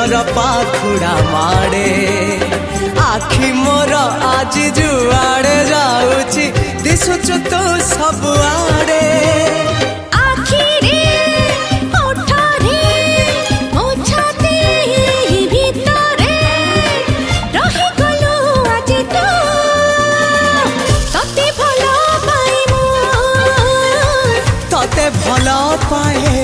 फूलर पाखुड़ा माड़े आखि मोर आज जुआड़े जाऊची दिशुचु तू सबुआड़े भल पाए